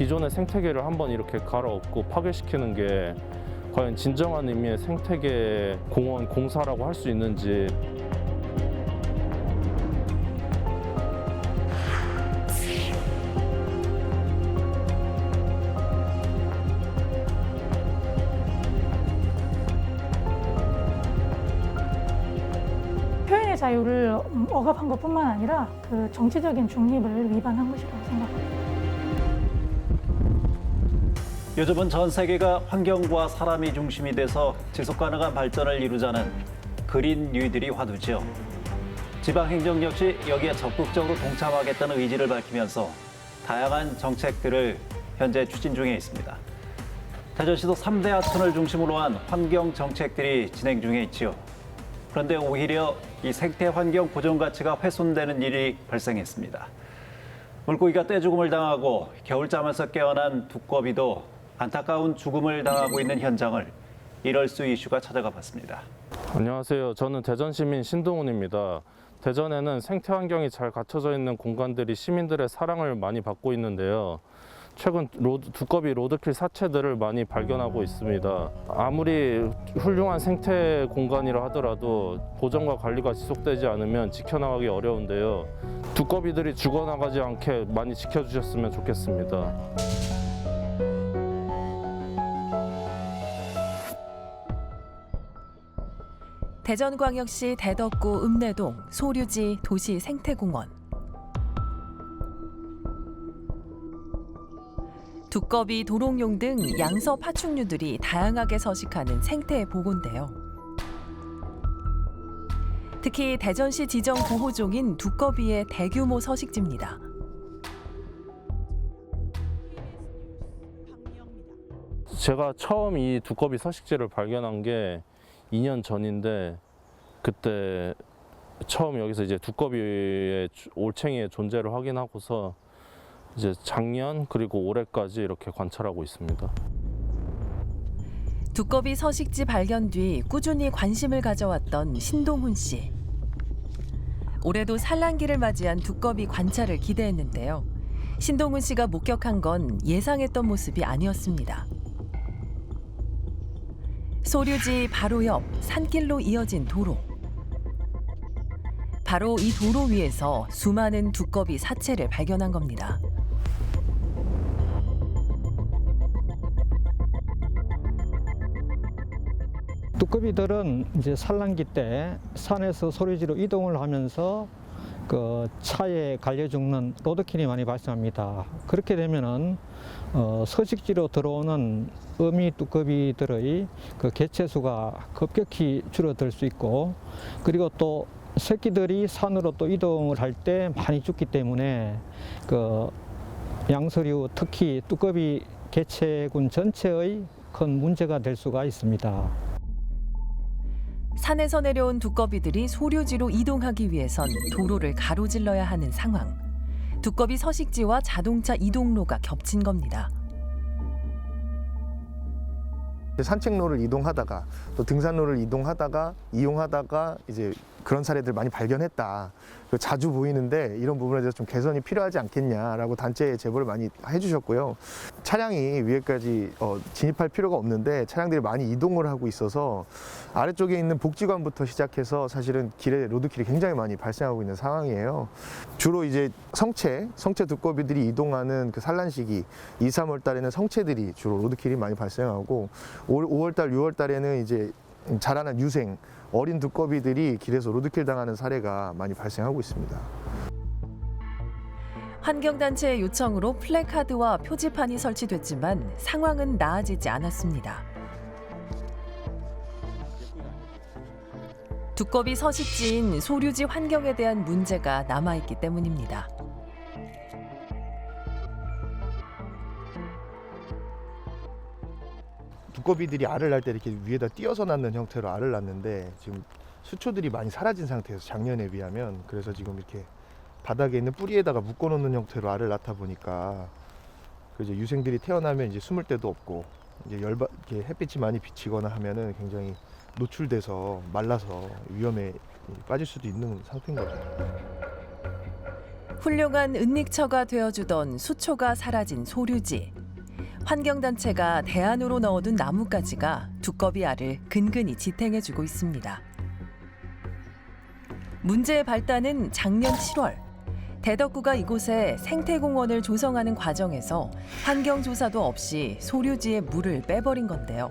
기존의 생태계를 한번 이렇게 갈아엎고 파괴시키는 게 과연 진정한 의미의 생태계 공원 공사라고 할 수 있는지. 표현의 자유를 억압한 것뿐만 아니라 그 정치적인 중립을 위반한 것이라고 생각합니다. 요즘은 전 세계가 환경과 사람이 중심이 돼서 지속가능한 발전을 이루자는 그린 뉴딜이 화두죠. 지방행정 역시 여기에 적극적으로 동참하겠다는 의지를 밝히면서 다양한 정책들을 현재 추진 중에 있습니다. 대전시도 3대 하천을 중심으로 한 환경 정책들이 진행 중에 있지요. 그런데 오히려 이 생태 환경 보존 가치가 훼손되는 일이 발생했습니다. 물고기가 떼죽음을 당하고 겨울잠에서 깨어난 두꺼비도 안타까운 죽음을 당하고 있는 현장을 이럴수 이슈가 찾아가 봤습니다. 안녕하세요. 저는 대전시민 신동훈입니다. 대전에는 생태 환경이 잘 갖춰져 있는 공간들이 시민들의 사랑을 많이 받고 있는데요. 최근 두꺼비 로드킬 사체들을 많이 발견하고 있습니다. 아무리 훌륭한 생태 공간이라 하더라도 보존과 관리가 지속되지 않으면 지켜나가기 어려운데요. 두꺼비들이 죽어나가지 않게 많이 지켜주셨으면 좋겠습니다. 대전광역시 대덕구 읍내동 소류지 도시생태공원. 두꺼비, 도롱뇽 등 양서 파충류들이 다양하게 서식하는 생태 보고인데요. 특히 대전시 지정 보호종인 두꺼비의 대규모 서식지입니다. 제가 처음 이 두꺼비 서식지를 발견한 게 2년 전인데, 그때 처음 여기서 이제 두꺼비의 올챙이의 존재를 확인하고서 이제 작년 그리고 올해까지 이렇게 관찰하고 있습니다. 두꺼비 서식지 발견 뒤 꾸준히 관심을 가져왔던 신동훈 씨. 올해도 산란기를 맞이한 두꺼비 관찰을 기대했는데요. 신동훈 씨가 목격한 건 예상했던 모습이 아니었습니다. 소류지 바로 옆 산길로 이어진 도로. 바로 이 도로 위에서 수많은 두꺼비 사체를 발견한 겁니다. 두꺼비들은 이제 산란기 때 산에서 소류지로 이동을 하면서 그 차에 갈려 죽는 로드킬이 많이 발생합니다. 그렇게 되면은 서식지로 들어오는 어미 두꺼비들의 그 개체수가 급격히 줄어들 수 있고, 그리고 또 새끼들이 산으로 또 이동을 할 때 많이 죽기 때문에 그 양서류, 특히 두꺼비 개체군 전체의 큰 문제가 될 수가 있습니다. 산에서 내려온 두꺼비들이 소류지로 이동하기 위해선 도로를 가로질러야 하는 상황. 두꺼비 서식지와 자동차 이동로가 겹친 겁니다. 산책로를 이동하다가 또 등산로를 이용하다가 이제 그런 사례들 많이 발견했다. 자주 보이는데 이런 부분에 대해서 좀 개선이 필요하지 않겠냐라고 단체에 제보를 많이 해주셨고요. 차량이 위에까지 진입할 필요가 없는데 차량들이 많이 이동을 하고 있어서 아래쪽에 있는 복지관부터 시작해서 사실은 길에 로드킬이 굉장히 많이 발생하고 있는 상황이에요. 주로 이제 성체 두꺼비들이 이동하는 그 산란 시기 2, 3월 달에는 성체들이 주로 로드킬이 많이 발생하고 5월 달, 6월 달에는 이제 자라난 유생 어린 두꺼비들이 길에서 로드킬 당하는 사례가 많이 발생하고 있습니다. 환경단체의 요청으로 플래카드와 표지판이 설치됐지만 상황은 나아지지 않았습니다. 두꺼비 서식지인 소류지 환경에 대한 문제가 남아있기 때문입니다. 두꺼비들이 알을 낳을 때 이렇게 위에다 띄어서 낳는 형태로 알을 낳는데 지금 수초들이 많이 사라진 상태에서 작년에 비하면, 그래서 지금 이렇게 바닥에 있는 뿌리에다가 묶어놓는 형태로 알을 낳다 보니까 이제 유생들이 태어나면 이제 숨을 데도 없고 이제 이렇게 햇빛이 많이 비치거나 하면은 굉장히 노출돼서 말라서 위험에 빠질 수도 있는 상태인 거죠. 훌륭한 은닉처가 되어주던 수초가 사라진 소류지. 환경단체가 대안으로 넣어둔 나뭇가지가 두꺼비 알을 근근히 지탱해주고 있습니다. 문제의 발단은 작년 7월. 대덕구가 이곳에 생태공원을 조성하는 과정에서 환경조사도 없이 소류지에 물을 빼버린 건데요.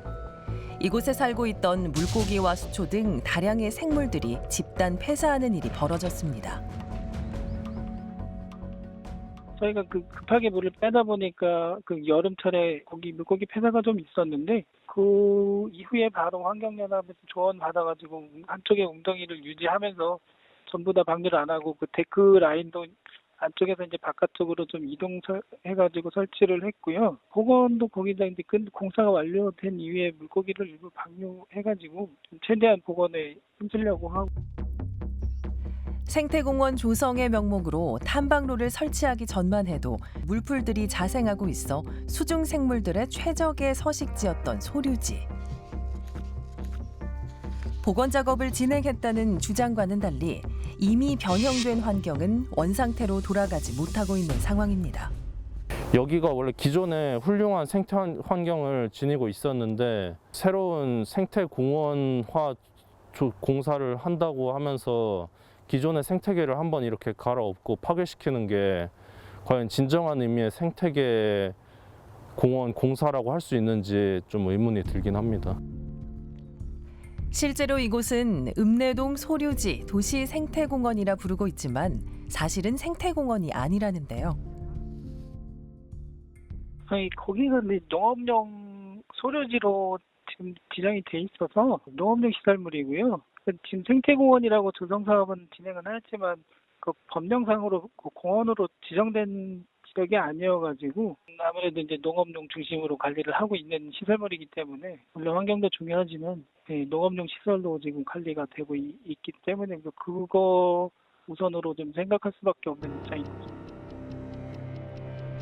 이곳에 살고 있던 물고기와 수초 등 다량의 생물들이 집단 폐사하는 일이 벌어졌습니다. 저희가 급하게 물을 빼다 보니까 여름철에 물고기 폐사가 좀 있었는데 그 이후에 바로 환경연합에서 조언 받아가지고 한쪽의 웅덩이를 유지하면서 전부 다 방류를 안 하고 그 데크 라인도 안쪽에서 이제 바깥쪽으로 좀 이동해가지고 설치를 했고요. 복원도 거기다 이제 공사가 완료된 이후에 물고기를 일부 방류해가지고 좀 최대한 복원에 힘쓰려고 하고. 생태공원 조성의 명목으로 탐방로를 설치하기 전만 해도 물풀들이 자생하고 있어 수중 생물들의 최적의 서식지였던 소류지. 복원 작업을 진행했다는 주장과는 달리 이미 변형된 환경은 원상태로 돌아가지 못하고 있는 상황입니다. 여기가 원래 기존에 훌륭한 생태 환경을 지니고 있었는데 새로운 생태공원화 공사를 한다고 하면서 기존의 생태계를 한번 이렇게 갈아엎고 파괴시키는 게 과연 진정한 의미의 생태계 공원 공사라고 할 수 있는지 좀 의문이 들긴 합니다. 실제로 이곳은 읍내동 소류지 도시 생태공원이라 부르고 있지만 사실은 생태공원이 아니라는데요. 아니 거기가 농업용 소류지로 지금 지정이 돼 있어서 농업용 시설물이고요. 지금 생태공원이라고 조성 사업은 진행은 하지만 그 법령상으로 공원으로 지정된 지역이 아니어가지고 아무래도 이제 농업용 중심으로 관리를 하고 있는 시설물이기 때문에 물론 환경도 중요하지만 농업용 시설로 지금 관리가 되고 있기 때문에 그거 우선으로 좀 생각할 수밖에 없는 입장입니다.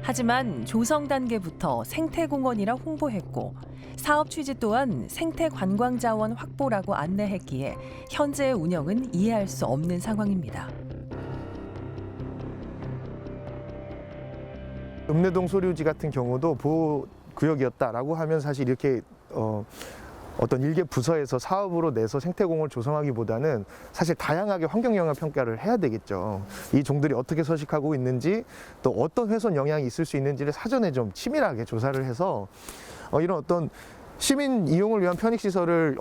하지만 조성 단계부터 생태공원이라 홍보했고 사업 취지 또한 생태관광자원 확보라고 안내했기에 현재의 운영은 이해할 수 없는 상황입니다. 읍내동 소류지 같은 경우도 보호구역이었다라고 하면 사실 이렇게 어떤 일개 부서에서 사업으로 내서 생태공원을 조성하기보다는 사실 다양하게 환경영향 평가를 해야 되겠죠. 이 종들이 어떻게 서식하고 있는지 또 어떤 훼손 영향이 있을 수 있는지를 사전에 좀 치밀하게 조사를 해서 이런 어떤 시민 이용을 위한 편익시설을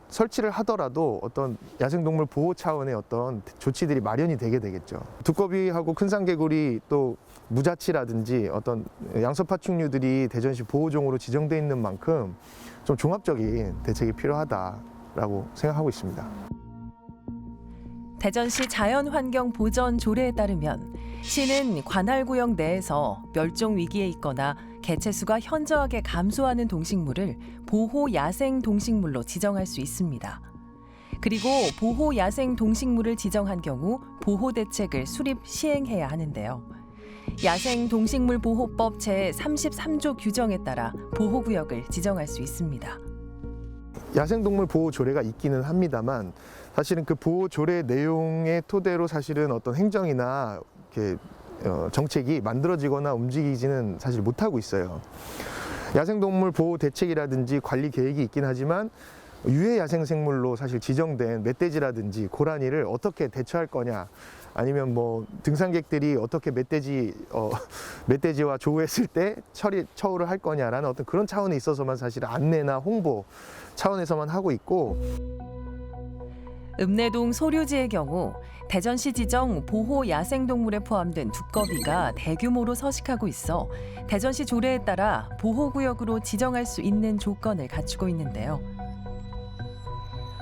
설치를 하더라도 어떤 야생동물 보호 차원의 어떤 조치들이 마련이 되게 되겠죠. 두꺼비하고 큰상개구리 또 무자치라든지 어떤 양서파충류들이 대전시 보호종으로 지정돼 있는 만큼 좀 종합적인 대책이 필요하다라고 생각하고 있습니다. 대전시 자연환경보전 조례에 따르면 시는 관할구역 내에서 멸종 위기에 있거나 개체수가 현저하게 감소하는 동식물을 보호 야생 동식물로 지정할 수 있습니다. 그리고 보호 야생 동식물을 지정한 경우 보호 대책을 수립 시행해야 하는데요. 야생 동식물 보호법 제33조 규정에 따라 보호구역을 지정할 수 있습니다. 야생동물 보호 조례가 있기는 합니다만 사실은 그 보호 조례 내용의 토대로 사실은 어떤 행정이나 이렇게 정책이 만들어지거나 움직이지는 사실 못하고 있어요. 야생동물 보호 대책이라든지 관리 계획이 있긴 하지만 유해 야생생물로 사실 지정된 멧돼지라든지 고라니를 어떻게 대처할 거냐, 아니면 뭐 등산객들이 어떻게 멧돼지와 조우했을 때 처우를 할 거냐라는 어떤 그런 차원에 있어서만 사실 안내나 홍보 차원에서만 하고 있고, 읍내동 소류지의 경우 대전시 지정 보호 야생동물에 포함된 두꺼비가 대규모로 서식하고 있어 대전시 조례에 따라 보호구역으로 지정할 수 있는 조건을 갖추고 있는데요.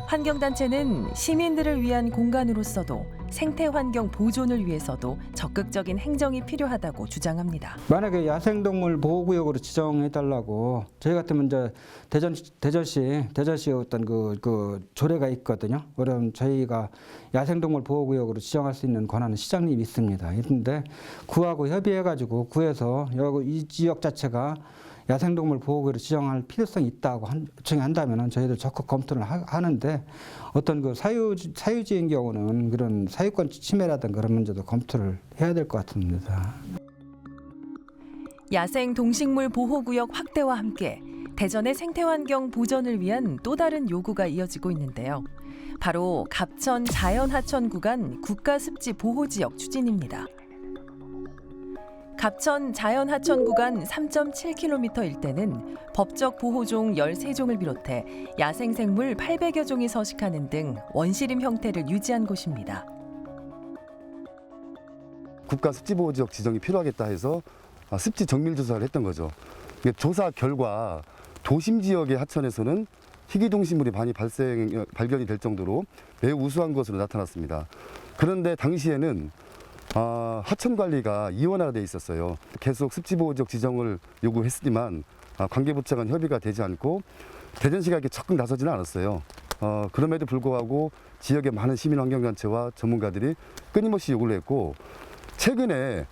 환경단체는 시민들을 위한 공간으로서도 생태환경 보존을 위해서도 적극적인 행정이 필요하다고 주장합니다. 만약에 야생동물 보호구역으로 지정해달라고 저희 같으면 이제 대전시 어떤 그 조례가 있거든요. 그럼 저희가 야생동물 보호구역으로 지정할 수 있는 권한은 시장님이 있습니다. 있는데 구하고 협의해가지고 구해서 이 지역 자체가 야생동물 보호구역으로 지정할 필요성이 있다고 요청한다면 저희들 적극 검토를 하는데, 어떤 그 사유지인 경우는 그런 사유권 침해라든가 그런 문제도 검토를 해야 될 것 같습니다. 야생 동식물 보호구역 확대와 함께 대전의 생태환경 보전을 위한 또 다른 요구가 이어지고 있는데요. 바로 갑천 자연하천 구간 국가습지 보호지역 추진입니다. 갑천 자연하천 구간 3.7km 일대는 법적 보호종 13종을 비롯해 야생생물 800여 종이 서식하는 등 원시림 형태를 유지한 곳입니다. 국가 습지보호지역 지정이 필요하겠다 해서 습지 정밀 조사를 했던 거죠. 조사 결과 도심 지역의 하천에서는 희귀동식물이 많이 발견이 될 정도로 매우 우수한 것으로 나타났습니다. 그런데 당시에는 하천 관리가 이원화되어 있었어요. 계속 습지보호지역 지정을 요구했지만 관계부처 간 협의가 되지 않고 대전시가 이렇게 적극 나서지는 않았어요. 그럼에도 불구하고 지역의 많은 시민환경단체와 전문가들이 끊임없이 요구를 했고 최근에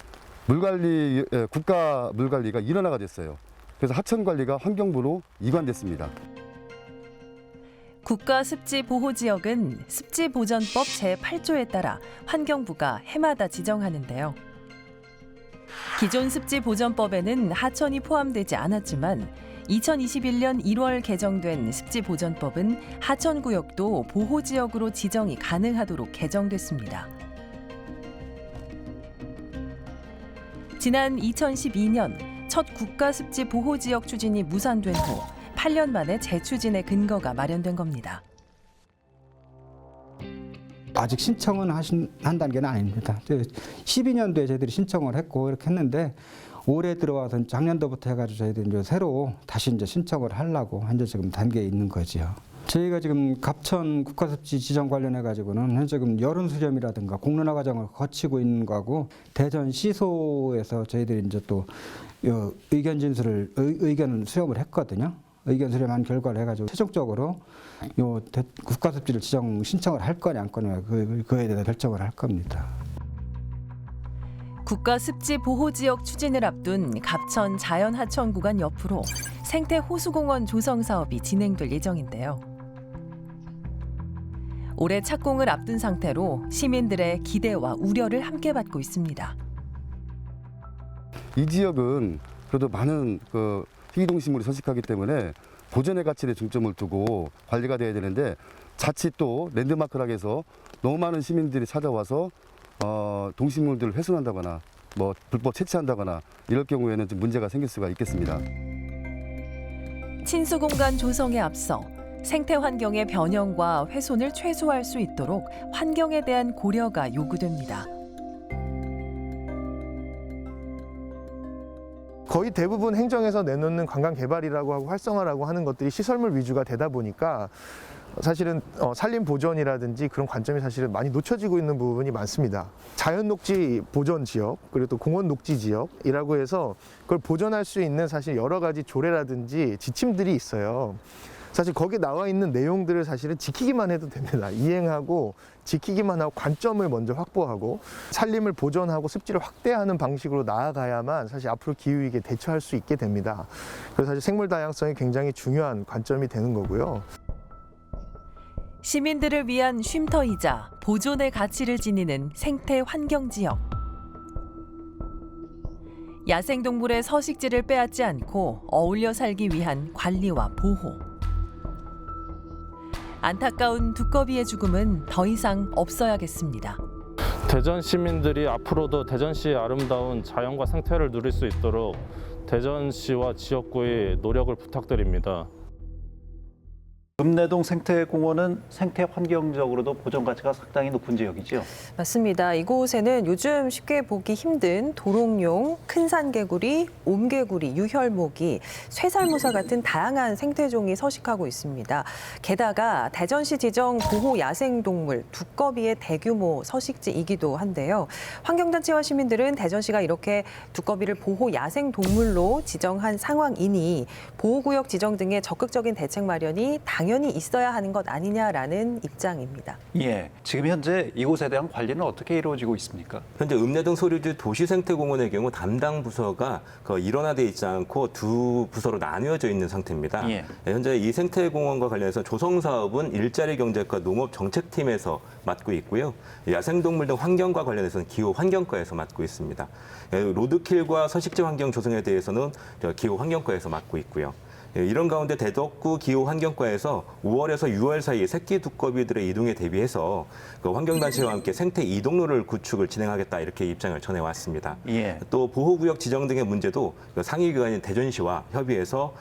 국가 물관리가 일원화가 됐어요. 그래서 하천 관리가 환경부로 이관됐습니다. 국가습지보호지역은 습지보전법 제8조에 따라 환경부가 해마다 지정하는데요. 기존 습지보전법에는 하천이 포함되지 않았지만 2021년 1월 개정된 습지보전법은 하천구역도 보호지역으로 지정이 가능하도록 개정됐습니다. 지난 2012년 첫 국가습지보호지역 추진이 무산된 후 8년 만에 재추진의 근거가 마련된 겁니다. 아직 신청은 한 단계는 아닙니다. 12년도에 저희들이 신청을 했고 이렇게 했는데 올해 들어와서 작년도부터 해가지고 저희들이 이제 새로 다시 이제 신청을 하려고 현재 지금 단계에 있는 거지요. 저희가 지금 갑천 국가습지 지정 관련해 가지고는 현재 지금 여론 수렴이라든가 공론화 과정을 거치고 있는 거고 대전 시소에서 저희들이 이제 또 의견을 수렴을 했거든요. 의견 수렴한 결과를 해가지고 최종적으로 국가습지를 지정 신청을 할 거냐 안 거냐 그에 대해서 결정을 할 겁니다. 국가습지보호지역 추진을 앞둔 갑천 자연하천 구간 옆으로 생태호수공원 조성 사업이 진행될 예정인데요. 올해 착공을 앞둔 상태로 시민들의 기대와 우려를 함께 받고 있습니다. 이 지역은 그래도 많은 희귀동식물이 서식하기 때문에 보존의 가치에 중점을 두고 관리가 돼야 되는데 자칫 또 랜드마크라고 해서 너무 많은 시민들이 찾아와서 동식물들을 훼손한다거나 불법 채취한다거나 이럴 경우에는 좀 문제가 생길 수가 있겠습니다. 친수공간 조성에 앞서 생태 환경의 변형과 훼손을 최소화할 수 있도록 환경에 대한 고려가 요구됩니다. 거의 대부분 행정에서 내놓는 관광 개발이라고 하고 활성화라고 하는 것들이 시설물 위주가 되다 보니까 사실은 산림 보존이라든지 그런 관점이 사실은 많이 놓쳐지고 있는 부분이 많습니다. 자연 녹지 보존 지역 그리고 또 공원 녹지 지역이라고 해서 그걸 보존할 수 있는 사실 여러 가지 조례라든지 지침들이 있어요. 사실 거기에 나와 있는 내용들을 사실은 지키기만 해도 됩니다. 이행하고 지키기만 하고 관점을 먼저 확보하고 산림을 보존하고 습지를 확대하는 방식으로 나아가야만 사실 앞으로 기후위기에 대처할 수 있게 됩니다. 그래서 사실 생물 다양성이 굉장히 중요한 관점이 되는 거고요. 시민들을 위한 쉼터이자 보존의 가치를 지니는 생태 환경지역. 야생동물의 서식지를 빼앗지 않고 어울려 살기 위한 관리와 보호. 안타까운 두꺼비의 죽음은 더 이상 없어야겠습니다. 대전 시민들이 앞으로도 대전시의 아름다운 자연과 생태를 누릴 수 있도록 대전시와 지역구의 노력을 부탁드립니다. 읍내동 생태공원은 생태 환경적으로도 보존 가치가 상당히 높은 지역이죠. 맞습니다. 이곳에는 요즘 쉽게 보기 힘든 도롱뇽, 큰산개구리, 옴개구리, 유혈모기, 쇠살모사 같은 다양한 생태종이 서식하고 있습니다. 게다가 대전시 지정 보호 야생동물 두꺼비의 대규모 서식지이기도 한데요. 환경단체와 시민들은 대전시가 이렇게 두꺼비를 보호 야생동물로 지정한 상황이니 보호구역 지정 등의 적극적인 대책 마련이 당연히 당연히 있어야 하는 것 아니냐라는 입장입니다. 예, 지금 현재 이곳에 대한 관리는 어떻게 이루어지고 있습니까? 현재 읍내동 소류지 도시생태공원의 경우 담당 부서가 일원화되어 있지 않고 두 부서로 나뉘어져 있는 상태입니다. 예. 현재 이 생태공원과 관련해서 조성 사업은 일자리 경제과 농업정책팀에서 맡고 있고요. 야생동물 등 환경과 관련해서는 기후환경과에서 맡고 있습니다. 로드킬과 서식지 환경 조성에 대해서는 기후환경과에서 맡고 있고요. 이런 가운데 대덕구 기후환경과에서 5월에서 6월 사이에 새끼 두꺼비들의 이동에 대비해서 환경단체와 함께 생태 이동로를 구축을 진행하겠다 이렇게 입장을 전해왔습니다. 예. 또 보호구역 지정 등의 문제도 상위기관인 대전시와 협의해서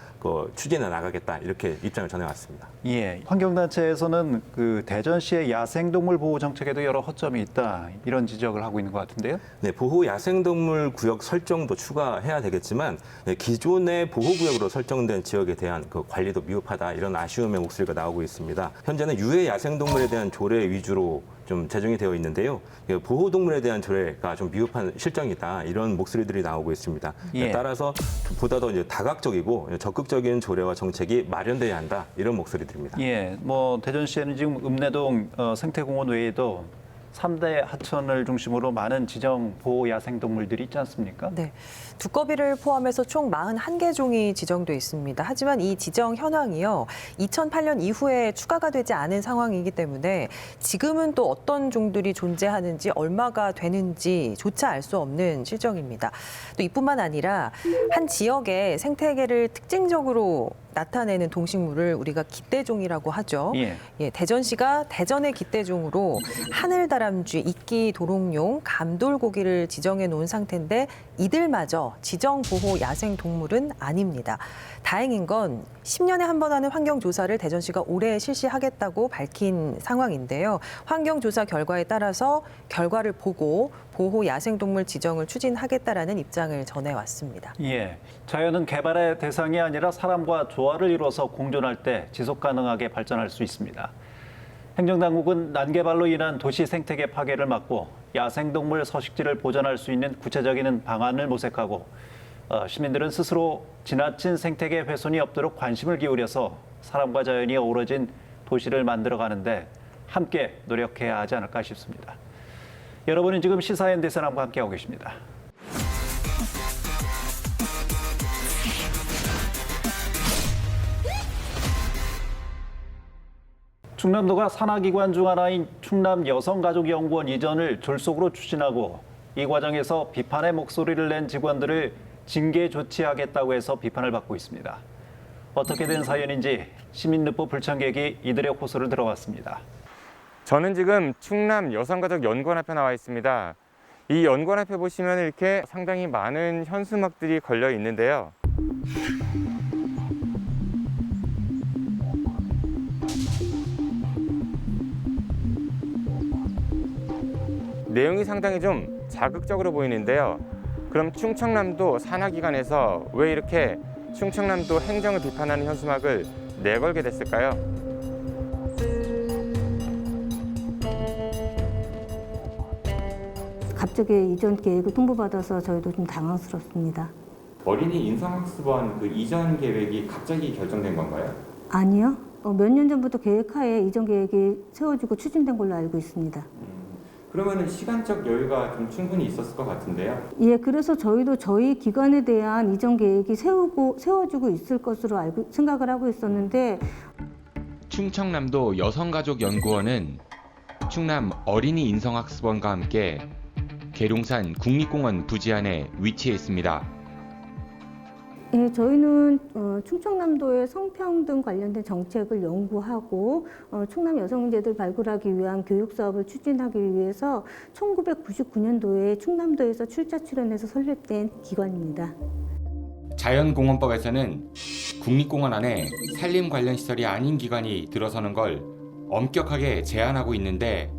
추진해 나가겠다 이렇게 입장을 전해왔습니다. 예, 환경단체에서는 그 대전시의 야생동물 보호 정책에도 여러 허점이 있다 이런 지적을 하고 있는 것 같은데요. 네, 보호 야생동물 구역 설정도 추가해야 되겠지만 기존의 보호구역으로 설정된 지역에 대한 그 관리도 미흡하다 이런 아쉬움의 목소리가 나오고 있습니다. 현재는 유해 야생동물에 대한 조례 위주로 좀 제정이 되어 있는데요. 보호동물에 대한 조례가 좀 미흡한 실정이다 이런 목소리들이 나오고 있습니다. 예. 따라서 보다 더 이제 다각적이고 적극적인 조례와 정책이 마련돼야 한다 이런 목소리들입니다. 예, 뭐 대전시에는 지금 읍내동 생태공원 외에도 3대 하천을 중심으로 많은 지정 보호 야생동물들이 있지 않습니까? 네, 두꺼비를 포함해서 총 41개 종이 지정돼 있습니다. 하지만 이 지정 현황이요, 2008년 이후에 추가가 되지 않은 상황이기 때문에 지금은 또 어떤 종들이 존재하는지 얼마가 되는지조차 알 수 없는 실정입니다. 또 이뿐만 아니라 한 지역의 생태계를 특징적으로 나타내는 동식물을 우리가 깃대종이라고 하죠. 예. 대전시가 대전의 깃대종으로 하늘다람쥐, 이끼, 도롱뇽, 감돌고기를 지정해 놓은 상태인데 이들마저 지정보호 야생동물은 아닙니다. 다행인 건 10년에 한 번 하는 환경조사를 대전시가 올해 실시하겠다고 밝힌 상황인데요. 환경조사 결과에 따라서 결과를 보고 보호 야생동물 지정을 추진하겠다라는 입장을 전해왔습니다. 예, 자연은 개발의 대상이 아니라 사람과 조화를 이뤄서 공존할 때 지속 가능하게 발전할 수 있습니다. 행정당국은 난개발로 인한 도시 생태계 파괴를 막고 야생동물 서식지를 보존할 수 있는 구체적인 방안을 모색하고 시민들은 스스로 지나친 생태계 훼손이 없도록 관심을 기울여서 사람과 자연이 어우러진 도시를 만들어가는데 함께 노력해야 하지 않을까 싶습니다. 여러분은 지금 시사인 대선함과 함께하고 계십니다. 충남도가 산하기관 중 하나인 충남여성가족연구원 이전을 졸속으로 추진하고 이 과정에서 비판의 목소리를 낸 직원들을 징계 조치하겠다고 해서 비판을 받고 있습니다. 어떻게 된 사연인지 시민늑보 불청객이 이들의 호소를 들어봤습니다. 저는 지금 충남 여성가족연구원 앞에 나와 있습니다. 이 연구원 앞에 보시면 이렇게 상당히 많은 현수막들이 걸려 있는데요. 내용이 상당히 좀 자극적으로 보이는데요. 그럼 충청남도 산하기관에서 왜 이렇게 충청남도 행정을 비판하는 현수막을 내걸게 됐을까요? 갑자기 이전 계획을 통보받아서 저희도 좀 당황스럽습니다. 어린이 인성학습원 그 이전 계획이 갑자기 결정된 건가요? 아니요. 몇 년 전부터 계획하에 이전 계획이 세워지고 추진된 걸로 알고 있습니다. 그러면은 시간적 여유가 좀 충분히 있었을 것 같은데요. 예, 그래서 저희도 저희 기관에 대한 이전 계획이 세워지고 있을 것으로 생각을 하고 있었는데 충청남도 여성가족연구원은 충남 어린이 인성학습원과 함께 계룡산 국립공원 부지 안에 위치해 있습니다. 예, 저희는 충청남도의 성평등 관련된 정책을 연구하고 충남 여성 문제들 발굴하기 위한 교육 사업을 추진하기 위해서 1999년도에 충남도에서 출자 출연해서 설립된 기관입니다. 자연공원법에서는 국립공원 안에 산림 관련 시설이 아닌 기관이 들어서는 걸 엄격하게 제한하고 있는데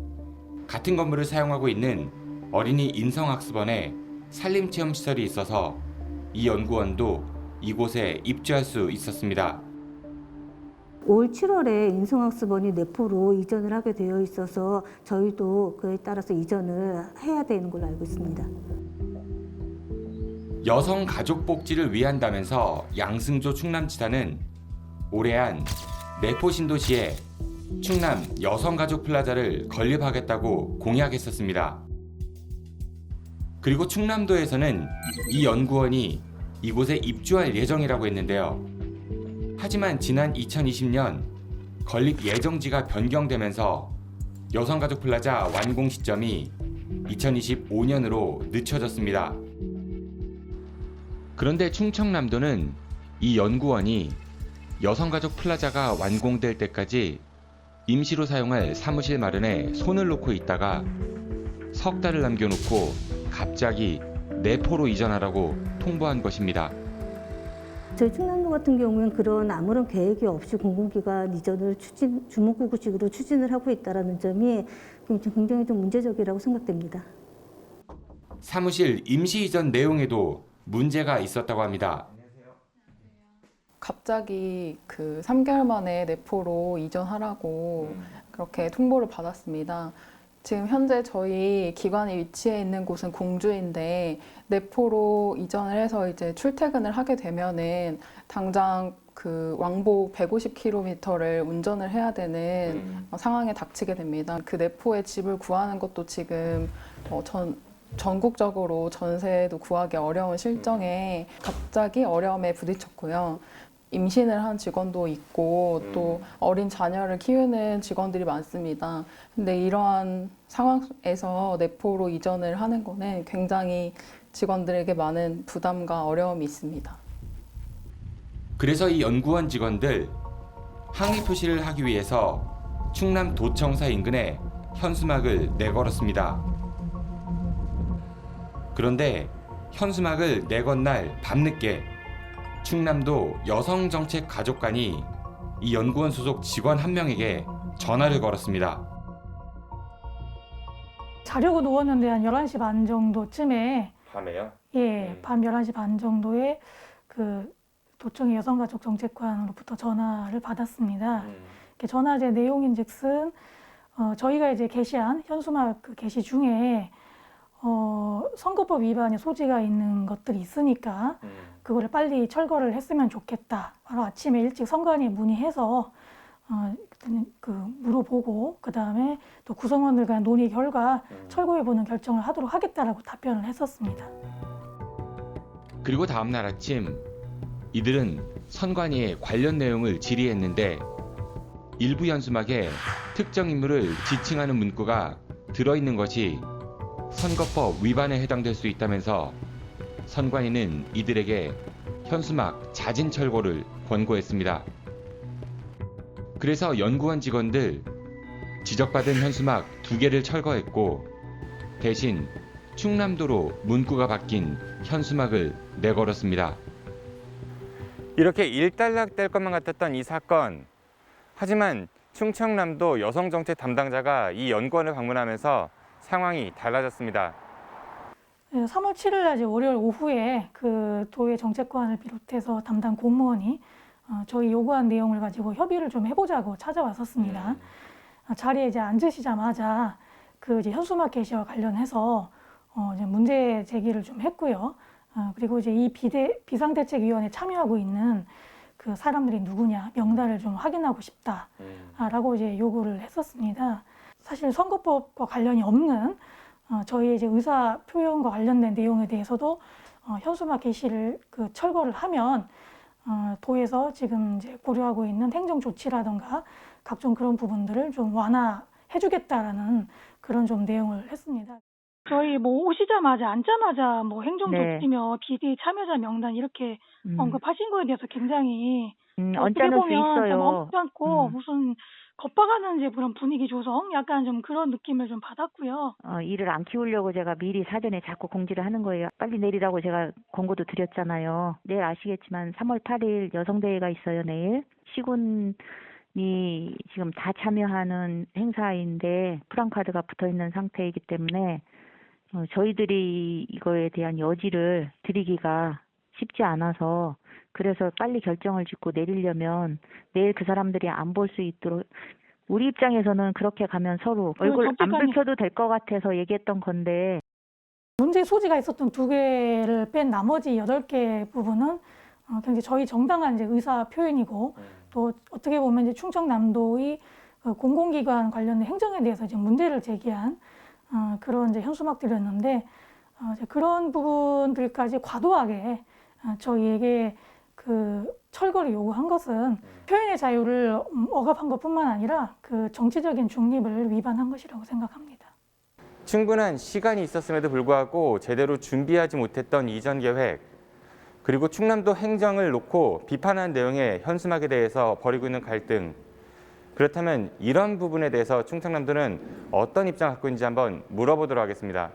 같은 건물을 사용하고 있는 어린이 인성학습원에 산림체험시설이 있어서 이 연구원도 이곳에 입주할 수 있었습니다. 올 7월에 인성학습원이 내포로 이전을 하게 되어 있어서 저희도 그에 따라서 이전을 해야 되는 걸로 알고 있습니다. 여성 가족 복지를 위한다면서 양승조 충남지사는 올해 한 내포 신도시에 충남 여성가족 플라자를 건립하겠다고 공약했었습니다. 그리고 충남도에서는 이 연구원이 이곳에 입주할 예정이라고 했는데요. 하지만 지난 2020년 건립 예정지가 변경되면서 여성가족 플라자 완공 시점이 2025년으로 늦춰졌습니다. 그런데 충청남도는 이 연구원이 여성가족 플라자가 완공될 때까지 임시로 사용할 사무실 마련에 손을 놓고 있다가 석 달을 남겨놓고 갑자기 내포로 이전하라고 통보한 것입니다. 저희 충남도 같은 경우는 그런 아무런 계획이 없이 공공기관 이전을 주먹구구식으로 추진을 하고 있다는 점이 굉장히 좀 문제적이라고 생각됩니다. 사무실 임시 이전 내용에도 문제가 있었다고 합니다. 갑자기 그 3개월 만에 내포로 이전하라고 그렇게 통보를 받았습니다. 지금 현재 저희 기관이 위치해 있는 곳은 공주인데 내포로 이전을 해서 이제 출퇴근을 하게 되면은 당장 그 왕복 150km를 운전을 해야 되는 상황에 닥치게 됩니다. 그 내포에 집을 구하는 것도 지금 전국적으로 전세도 구하기 어려운 실정에 갑자기 어려움에 부딪혔고요. 임신을 한 직원도 있고 또 어린 자녀를 키우는 직원들이 많습니다. 근데 이러한 상황에서 내포로 이전을 하는 거는 굉장히 직원들에게 많은 부담과 어려움이 있습니다. 그래서 이 연구원 직원들 항의 표시를 하기 위해서 충남도청사 인근에 현수막을 내걸었습니다. 그런데 현수막을 내건 날 밤늦게 충남도 여성정책가족관이 이 연구원 소속 직원 한 명에게 전화를 걸었습니다. 자려고 누웠는데 한 11시 반 정도쯤에 밤에요? 예, 밤 11시 반 정도에 그 도청의 여성가족정책관으로부터 전화를 받았습니다. 전화제 내용인즉슨 저희가 이제 게시한 현수막 그 게시 중에 선거법 위반의 소지가 있는 것들이 있으니까 그거를 빨리 철거를 했으면 좋겠다. 바로 아침에 일찍 선관위에 문의해서 그 물어보고 그 다음에 또 구성원들 간 논의 결과 철거해보는 결정을 하도록 하겠다라고 답변을 했었습니다. 그리고 다음 날 아침 이들은 선관위에 관련 내용을 질의했는데 일부 현수막에 특정 인물을 지칭하는 문구가 들어있는 것이 선거법 위반에 해당될 수 있다면서 선관위는 이들에게 현수막 자진 철거를 권고했습니다. 그래서 연구원 직원들 지적받은 현수막 2개를 철거했고 대신 충남도로 문구가 바뀐 현수막을 내걸었습니다. 이렇게 일단락될 것만 같았던 이 사건. 하지만 충청남도 여성정책 담당자가 이 연구원을 방문하면서 상황이 달라졌습니다. 3월 7일 날 월요일 오후에 그 도의 정책관을 비롯해서 담당 공무원이 저희 요구한 내용을 가지고 협의를 좀 해보자고 찾아왔었습니다. 자리에 이제 앉으시자마자 그 이제 현수막 게시와 관련해서 이제 문제 제기를 좀 했고요. 그리고 이제 이 비상대책위원회에 참여하고 있는 그 사람들이 누구냐 명단을 좀 확인하고 싶다라고 이제 요구를 했었습니다. 사실 선거법과 관련이 없는 저희의 이제 의사 표현과 관련된 내용에 대해서도 현수막 게시를 그 철거를 하면 도에서 지금 이제 고려하고 있는 행정 조치라든가 각종 그런 부분들을 좀 완화해주겠다라는 그런 좀 내용을 했습니다. 저희 뭐 오시자마자 앉자마자 뭐 행정조치며 비대위 참여자 명단 이렇게 언급하신 거에 대해서 굉장히 언짢을 수 있어요. 언짢고 무슨 겁박하는 이제 그런 분위기 조성 약간 좀 그런 느낌을 좀 받았고요. 일을 안 키우려고 제가 미리 사전에 자꾸 공지를 하는 거예요. 빨리 내리라고 제가 권고도 드렸잖아요. 내일 아시겠지만 3월 8일 여성대회가 있어요. 내일 시군이 지금 다 참여하는 행사인데 프랑카드가 붙어있는 상태이기 때문에 저희들이 이거에 대한 여지를 드리기가 쉽지 않아서 그래서 빨리 결정을 짓고 내리려면 내일 그 사람들이 안 볼 수 있도록 우리 입장에서는 그렇게 가면 서로 얼굴 안 붉혀도 될 것 같아서 얘기했던 건데 문제 소지가 있었던 2개를 뺀 나머지 8개 부분은 굉장히 저희 정당한 이제 의사 표현이고 또 어떻게 보면 이제 충청남도의 공공기관 관련된 행정에 대해서 이제 문제를 제기한 그런 이제 현수막들이었는데 이제 그런 부분들까지 과도하게 저희에게 그 철거를 요구한 것은 표현의 자유를 억압한 것뿐만 아니라 그 정치적인 중립을 위반한 것이라고 생각합니다. 충분한 시간이 있었음에도 불구하고 제대로 준비하지 못했던 이전 계획, 그리고 충남도 행정을 놓고 비판한 내용의 현수막에 대해서 벌이고 있는 갈등. 그렇다면 이런 부분에 대해서 충청남도는 어떤 입장을 갖고 있는지 한번 물어보도록 하겠습니다.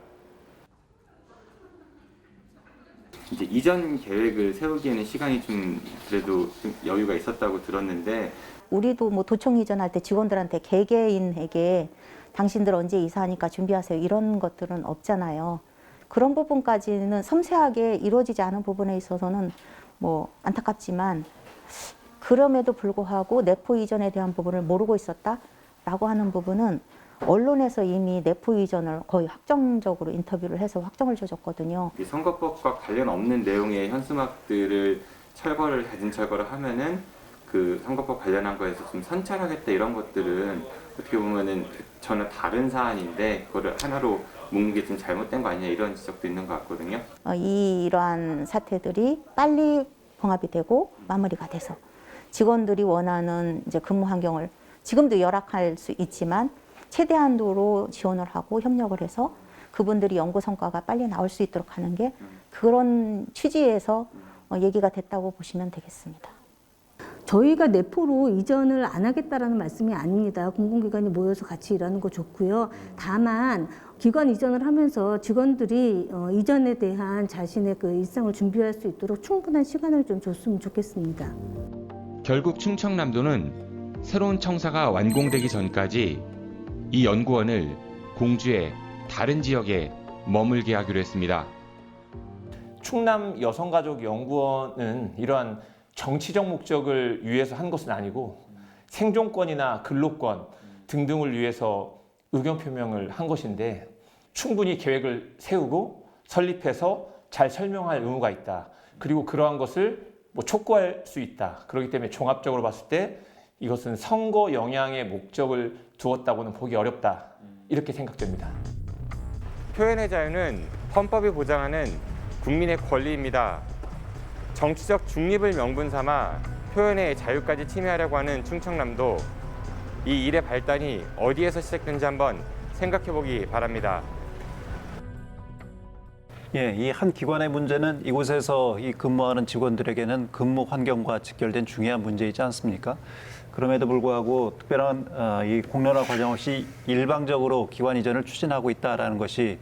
이제 이전 계획을 세우기에는 시간이 좀 그래도 좀 여유가 있었다고 들었는데, 우리도 뭐 도청 이전할 때 직원들한테 개개인에게 당신들 언제 이사하니까 준비하세요 이런 것들은 없잖아요. 그런 부분까지는 섬세하게 이루어지지 않은 부분에 있어서는 뭐 안타깝지만, 그럼에도 불구하고 내포 이전에 대한 부분을 모르고 있었다라고 하는 부분은 언론에서 이미 내포 이전을 거의 확정적으로 인터뷰를 해서 확정을 줘줬거든요. 이 선거법과 관련 없는 내용의 현수막들을 철거를 대진 철거를 하면은 그 선거법 관련한 거에서 좀 선처하겠다 이런 것들은 어떻게 보면은 전혀 다른 사안인데 그거를 하나로 묶는 게 좀 잘못된 거 아니냐 이런 지적도 있는 것 같거든요. 이러한 사태들이 빨리 봉합이 되고 마무리가 돼서 직원들이 원하는 이제 근무 환경을 지금도 열악할 수 있지만 최대한도로 지원을 하고 협력을 해서 그분들이 연구 성과가 빨리 나올 수 있도록 하는 게 그런 취지에서 얘기가 됐다고 보시면 되겠습니다. 저희가 내포로 이전을 안 하겠다라는 말씀이 아닙니다. 공공기관이 모여서 같이 일하는 거 좋고요. 다만 기관 이전을 하면서 직원들이 이전에 대한 자신의 그 일상을 준비할 수 있도록 충분한 시간을 좀 줬으면 좋겠습니다. 결국 충청남도는 새로운 청사가 완공되기 전까지 이 연구원을 공주의 다른 지역에 머물게 하기로 했습니다. 충남 여성가족연구원은 이러한 정치적 목적을 위해서 한 것은 아니고 생존권이나 근로권 등등을 위해서 의견 표명을 한 것인데, 충분히 계획을 세우고 설립해서 잘 설명할 의무가 있다. 그리고 그러한 것을 촉구할 수 있다. 그렇기 때문에 종합적으로 봤을 때 이것은 선거 영향의 목적을 두었다고는 보기 어렵다. 이렇게 생각됩니다. 표현의 자유는 헌법이 보장하는 국민의 권리입니다. 정치적 중립을 명분 삼아 표현의 자유까지 침해하려고 하는 충청남도, 이 일의 발단이 어디에서 시작된지 한번 생각해 보기 바랍니다. 예, 이 한 기관의 문제는 이곳에서 이 근무하는 직원들에게는 근무 환경과 직결된 중요한 문제이지 않습니까? 그럼에도 불구하고 특별한 이 공론화 과정 없이 일방적으로 기관 이전을 추진하고 있다라는 것이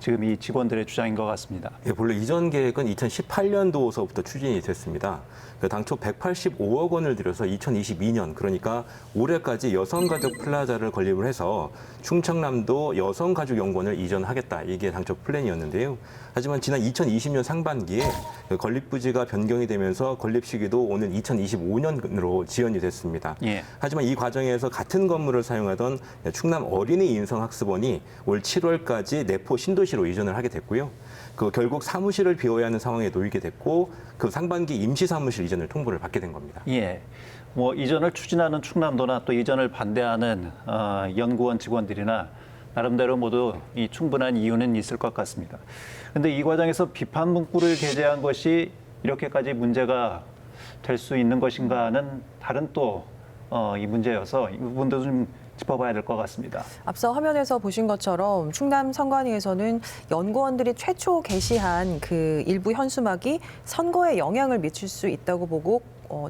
지금 이 직원들의 주장인 것 같습니다. 예, 본래 이전 계획은 2018년도서부터 추진이 됐습니다. 당초 185억 원을 들여서 2022년, 그러니까 올해까지 여성가족 플라자를 건립을 해서 충청남도 여성가족연구원을 이전하겠다, 이게 당초 플랜이었는데요. 하지만 지난 2020년 상반기에 건립 부지가 변경이 되면서 건립 시기도 오는 2025년으로 지연이 됐습니다. 예. 하지만 이 과정에서 같은 건물을 사용하던 충남 어린이 인성학습원이 올 7월까지 내포 신도시로 이전을 하게 됐고요. 결국 사무실을 비워야 하는 상황에 놓이게 됐고, 그 상반기 임시 사무실 이전을 통보를 받게 된 겁니다. 예. 뭐 이전을 추진하는 충남도나 또 이전을 반대하는 연구원 직원들이나 나름대로 모두 이 충분한 이유는 있을 것 같습니다. 그런데 이 과정에서 비판 문구를 게재한 것이 이렇게까지 문제가 될 수 있는 것인가는 다른 또 이 문제여서 이 부분도 좀 짚어봐야 될 것 같습니다. 앞서 화면에서 보신 것처럼 충남 선관위에서는 연구원들이 최초 게시한 그 일부 현수막이 선거에 영향을 미칠 수 있다고 보고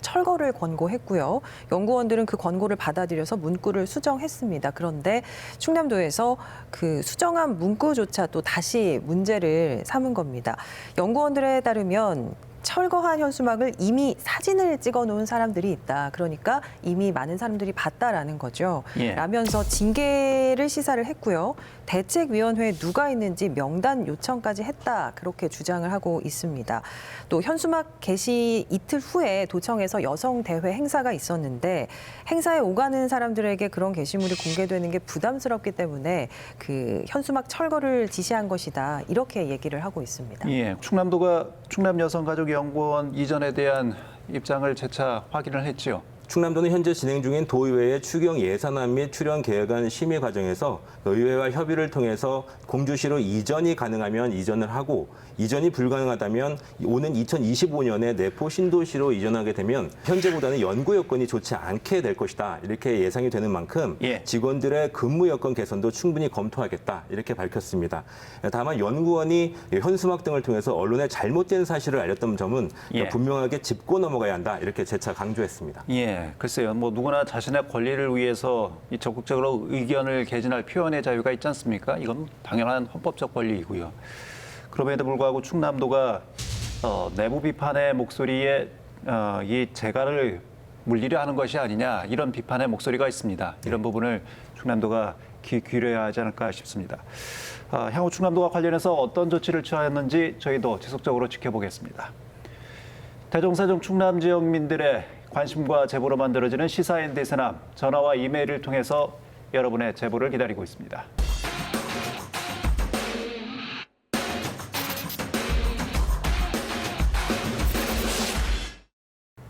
철거를 권고했고요. 연구원들은 그 권고를 받아들여서 문구를 수정했습니다. 그런데 충남도에서 그 수정한 문구조차 또 다시 문제를 삼은 겁니다. 연구원들에 따르면 철거한 현수막을 이미 사진을 찍어놓은 사람들이 있다. 그러니까 이미 많은 사람들이 봤다라는 거죠. 예. 라면서 징계를 시사를 했고요. 대책위원회에 누가 있는지 명단 요청까지 했다. 그렇게 주장을 하고 있습니다. 또 현수막 게시 이틀 후에 도청에서 여성대회 행사가 있었는데 행사에 오가는 사람들에게 그런 게시물이 공개되는 게 부담스럽기 때문에 그 현수막 철거를 지시한 것이다. 이렇게 얘기를 하고 있습니다. 예, 충남도가 충남 여성가족연구원 연구원 이전에 대한 입장을 재차 확인을 했지요. 충남도는 현재 진행 중인 도의회의 추경 예산안 및 출연 계획안 심의 과정에서 의회와 협의를 통해서 공주시로 이전이 가능하면 이전을 하고 이전이 불가능하다면 오는 2025년에 내포 신도시로 이전하게 되면 현재보다는 연구 여건이 좋지 않게 될 것이다. 이렇게 예상이 되는 만큼 직원들의 근무 여건 개선도 충분히 검토하겠다. 이렇게 밝혔습니다. 다만 연구원이 현수막 등을 통해서 언론에 잘못된 사실을 알렸던 점은 분명하게 짚고 넘어가야 한다. 이렇게 재차 강조했습니다. 글쎄요. 뭐 누구나 자신의 권리를 위해서 적극적으로 의견을 개진할 표현의 자유가 있지 않습니까? 이건 당연한 헌법적 권리이고요. 그럼에도 불구하고 충남도가 내부 비판의 목소리에 이 재갈을 물리려 하는 것이 아니냐 이런 비판의 목소리가 있습니다. 이런 부분을 충남도가 귀 기울여야 하지 않을까 싶습니다. 향후 충남도와 관련해서 어떤 조치를 취하였는지 저희도 지속적으로 지켜보겠습니다. 대종세종 충남 지역민들의 관심과 제보로 만들어지는 시사인 대세남 전화와 이메일을 통해서 여러분의 제보를 기다리고 있습니다.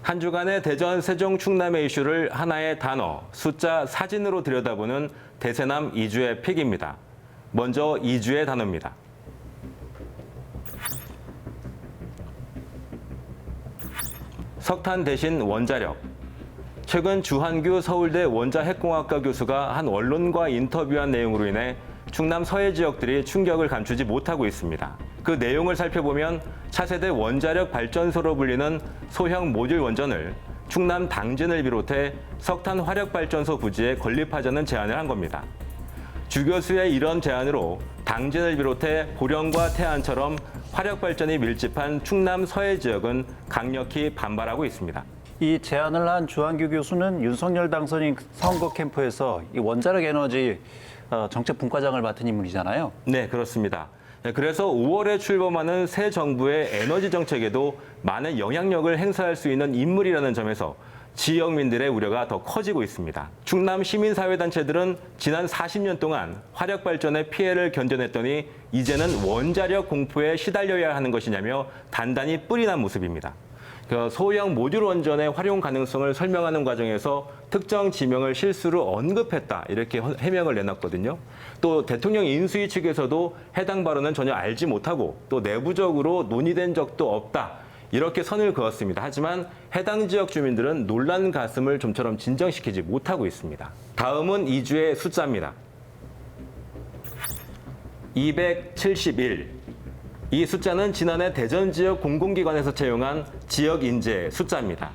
한 주간의 대전, 세종, 충남의 이슈를 하나의 단어, 숫자, 사진으로 들여다보는 대세남 2주의 픽입니다. 먼저 2주의 단어입니다. 석탄 대신 원자력. 최근 주한규 서울대 원자핵공학과 교수가 한 언론과 인터뷰한 내용으로 인해 충남 서해 지역들이 충격을 감추지 못하고 있습니다. 그 내용을 살펴보면 차세대 원자력 발전소로 불리는 소형 모듈 원전을 충남 당진을 비롯해 석탄 화력발전소 부지에 건립하자는 제안을 한 겁니다. 주 교수의 이런 제안으로 당진을 비롯해 보령과 태안처럼 화력발전이 밀집한 충남 서해 지역은 강력히 반발하고 있습니다. 이 제안을 한 주한규 교수는 윤석열 당선인 선거 캠프에서 이 원자력 에너지 정책 분과장을 맡은 인물이잖아요. 네, 그렇습니다. 그래서 5월에 출범하는 새 정부의 에너지 정책에도 많은 영향력을 행사할 수 있는 인물이라는 점에서 지역민들의 우려가 더 커지고 있습니다. 충남 시민사회단체들은 지난 40년 동안 화력발전의 피해를 견뎌냈더니 이제는 원자력 공포에 시달려야 하는 것이냐며 단단히 뿔이 난 모습입니다. 소형 모듈 원전의 활용 가능성을 설명하는 과정에서 특정 지명을 실수로 언급했다 이렇게 해명을 내놨거든요. 또 대통령 인수위 측에서도 해당 발언은 전혀 알지 못하고 또 내부적으로 논의된 적도 없다. 이렇게 선을 그었습니다. 하지만 해당 지역 주민들은 놀란 가슴을 좀처럼 진정시키지 못하고 있습니다. 다음은 2주의 숫자입니다. 271. 이 숫자는 지난해 대전 지역 공공기관에서 채용한 지역 인재 숫자입니다.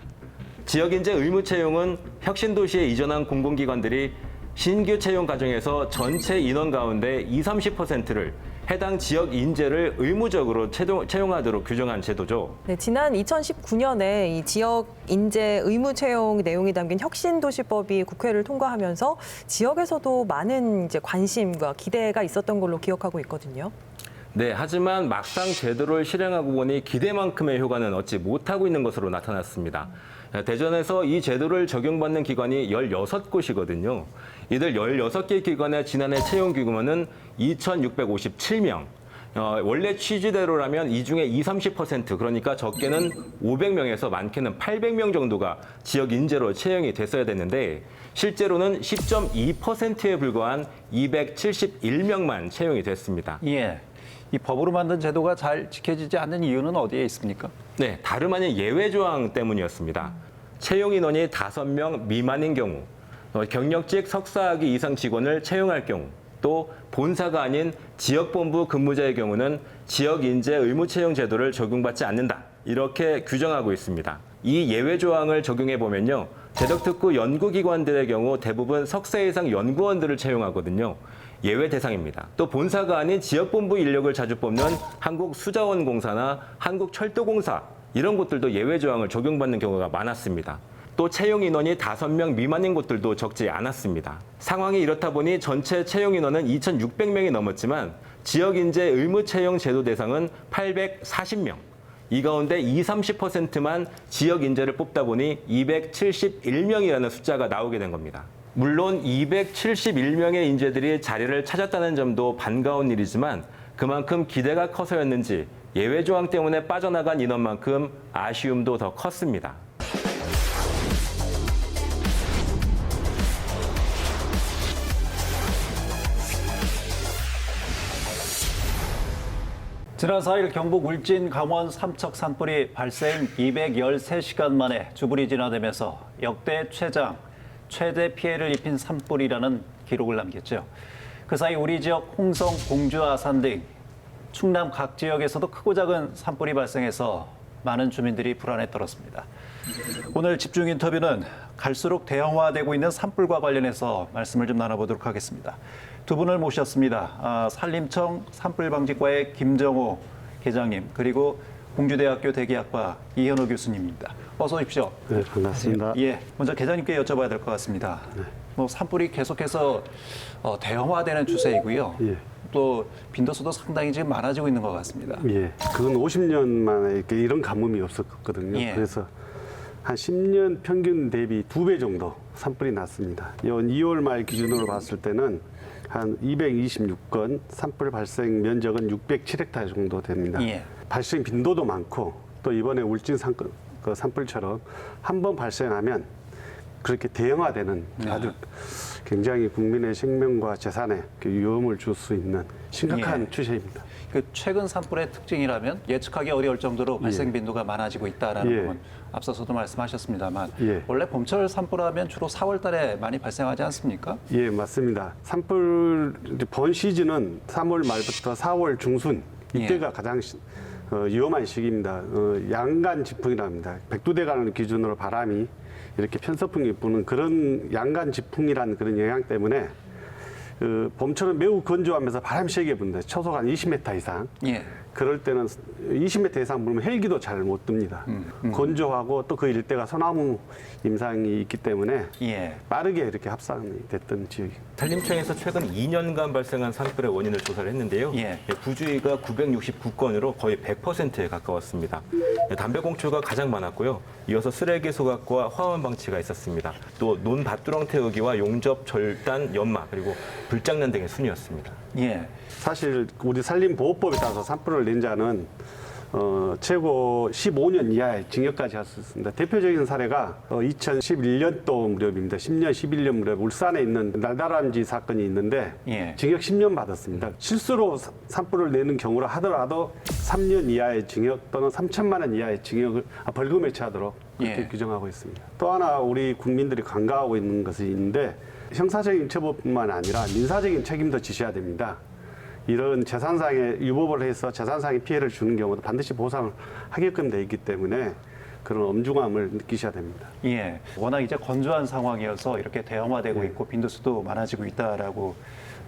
지역 인재 의무 채용은 혁신도시에 이전한 공공기관들이 신규 채용 과정에서 전체 인원 가운데 20, 30%를 해당 지역 인재를 의무적으로 채용하도록 규정한 제도죠. 네, 지난 2019년에 이 지역 인재 의무 채용 내용이 담긴 혁신도시법이 국회를 통과하면서 지역에서도 많은 이제 관심과 기대가 있었던 걸로 기억하고 있거든요. 네, 하지만 막상 제도를 실행하고 보니 기대만큼의 효과는 얻지 못하고 있는 것으로 나타났습니다. 대전에서 이 제도를 적용받는 기관이 16곳이거든요. 이들 16개 기관의 지난해 채용 규모는 2,657명. 원래 취지대로라면 이 중에 20, 30% 그러니까 적게는 500명에서 많게는 800명 정도가 지역 인재로 채용이 됐어야 됐는데 실제로는 10.2%에 불과한 271명만 채용이 됐습니다. 예. 이 법으로 만든 제도가 잘 지켜지지 않는 이유는 어디에 있습니까? 네, 다름 아닌 예외 조항 때문이었습니다. 채용 인원이 5명 미만인 경우, 경력직 석사학위 이상 직원을 채용할 경우, 또 본사가 아닌 지역본부 근무자의 경우는 지역 인재 의무 채용 제도를 적용받지 않는다. 이렇게 규정하고 있습니다. 이 예외 조항을 적용해 보면요. 재덕특구 연구기관들의 경우 대부분 석사 이상 연구원들을 채용하거든요. 예외 대상입니다. 또 본사가 아닌 지역본부 인력을 자주 뽑는 한국수자원공사나 한국철도공사 이런 곳들도 예외 조항을 적용받는 경우가 많았습니다. 또 채용 인원이 5명 미만인 곳들도 적지 않았습니다. 상황이 이렇다 보니 전체 채용 인원은 2,600명이 넘었지만 지역 인재 의무 채용 제도 대상은 840명. 이 가운데 20, 30%만 지역 인재를 뽑다 보니 271명이라는 숫자가 나오게 된 겁니다. 물론 271명의 인재들이 자리를 찾았다는 점도 반가운 일이지만 그만큼 기대가 커서였는지 예외 조항 때문에 빠져나간 인원만큼 아쉬움도 더 컸습니다. 지난 4일 경북 울진 강원 삼척 산불이 발생 213시간 만에 주불이 진화되면서 역대 최대 피해를 입힌 산불이라는 기록을 남겼죠. 그 사이 우리 지역 홍성, 공주, 아산 등 충남 각 지역에서도 크고 작은 산불이 발생해서 많은 주민들이 불안에 떨었습니다. 오늘 집중 인터뷰는 갈수록 대형화되고 있는 산불과 관련해서 말씀을 좀 나눠보도록 하겠습니다. 두 분을 모셨습니다. 산림청 산불방지과의 김정호 계장님, 그리고 공주대학교 대기학과 이현호 교수님입니다. 어서 오십시오. 네, 반갑습니다. 예, 먼저 계장님께 여쭤봐야 될 것 같습니다. 네. 뭐 산불이 계속해서 대형화되는 추세이고요. 예. 또 빈도수도 상당히 지금 많아지고 있는 것 같습니다. 예, 그건 50년 만에 이렇게 이런 가뭄이 없었거든요. 예. 그래서 한 10년 평균 대비 2배 정도 산불이 났습니다. 이번 2월 말 기준으로 봤을 때는 한 226건, 산불 발생 면적은 607헥타르 정도 됩니다. 예. 발생 빈도도 많고 또 이번에 울진 산불처럼 한 번 발생하면 그렇게 대형화되는 아주 굉장히 국민의 생명과 재산에 위험을 줄 수 있는 심각한 추세입니다. 그 최근 산불의 특징이라면 예측하기 어려울 정도로 발생 빈도가 많아지고 있다라는 부분 앞서서도 말씀하셨습니다만 원래 봄철 산불하면 주로 4월 달에 많이 발생하지 않습니까? 예, 맞습니다. 산불 본 시즌은 3월 말부터 4월 중순 이때가 가장 위험한 시기입니다. 양간 지풍이라고 합니다. 백두대간을 기준으로 바람이 이렇게 편서풍이 부는 그런 양간 지풍이라는 그런 영향 때문에 봄철은 매우 건조하면서 바람이 세게 분다. 초속 한 20m 이상. 예. 그럴 때는 20m 이상 불면 헬기도 잘 못 뜹니다. 건조하고 또 그 일대가 소나무 임상이 있기 때문에 빠르게 이렇게 합산이 됐던 지역입니다. 산림청에서 최근 2년간 발생한 산불의 원인을 조사를 했는데요. 부주의가 969건으로 거의 100%에 가까웠습니다. 담배 공초가 가장 많았고요. 이어서 쓰레기 소각과 화원 방치가 있었습니다. 또 논밭두렁 태우기와 용접, 절단, 연마, 그리고 불장난 등의 순이었습니다. 사실 우리 산림보호법에 따라서 산불을 낸 자는 최고 15년 이하의 징역까지 할 수 있습니다. 대표적인 사례가 2011년도 무렵입니다. 10년, 11년 무렵 울산에 있는 날다람쥐 사건이 있는데 징역 10년 받았습니다. 실수로 산불을 내는 경우라 하더라도 3년 이하의 징역 또는 3천만 원 이하의 벌금에 처하도록 그렇게 규정하고 있습니다. 또 하나 우리 국민들이 간과하고 있는 것이 있는데 형사적인 처벌뿐만 아니라 민사적인 책임도 지셔야 됩니다. 이런 재산상의 유법을 해서 재산상의 피해를 주는 경우도 반드시 보상을 하게끔 돼 있기 때문에 그런 엄중함을 느끼셔야 됩니다. 예, 워낙 이제 건조한 상황이어서 이렇게 대형화되고 있고 빈도수도 많아지고 있다라고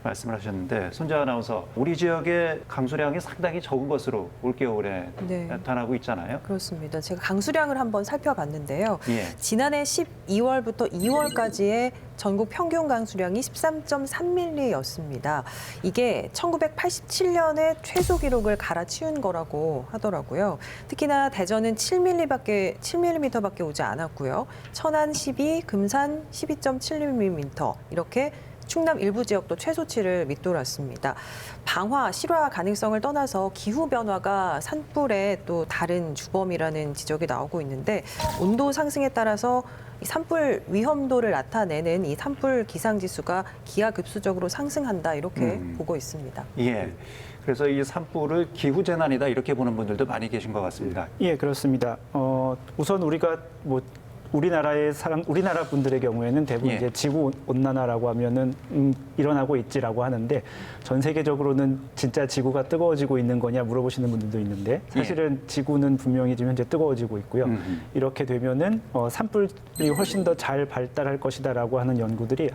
말씀을 하셨는데 손재 아나운서, 우리 지역의 강수량이 상당히 적은 것으로 올겨울에 나타나고 있잖아요. 그렇습니다. 제가 강수량을 한번 살펴봤는데요. 지난해 12월부터 2월까지의 전국 평균 강수량이 13.3mm였습니다. 이게 1987년에 최소 기록을 갈아치운 거라고 하더라고요. 특히나 대전은 7mm밖에 오지 않았고요. 천안 12, 금산 12.7mm 이렇게 충남 일부 지역도 최소치를 밑돌았습니다. 방화, 실화 가능성을 떠나서 기후 변화가 산불의 또 다른 주범이라는 지적이 나오고 있는데 온도 상승에 따라서 이 산불 위험도를 나타내는 이 산불 기상지수가 기하급수적으로 상승한다 이렇게 보고 있습니다. 예. 그래서 이 산불을 기후재난이다 이렇게 보는 분들도 많이 계신 것 같습니다. 예, 그렇습니다. 우선 우리가 우리나라 분들의 경우에는 대부분 이제 지구 온난화라고 하면은 일어나고 있지라고 하는데 전 세계적으로는 진짜 지구가 뜨거워지고 있는 거냐 물어보시는 분들도 있는데 사실은 지구는 분명히 지금 현재 뜨거워지고 있고요. 이렇게 되면은 산불이 훨씬 더 잘 발달할 것이다라고 하는 연구들이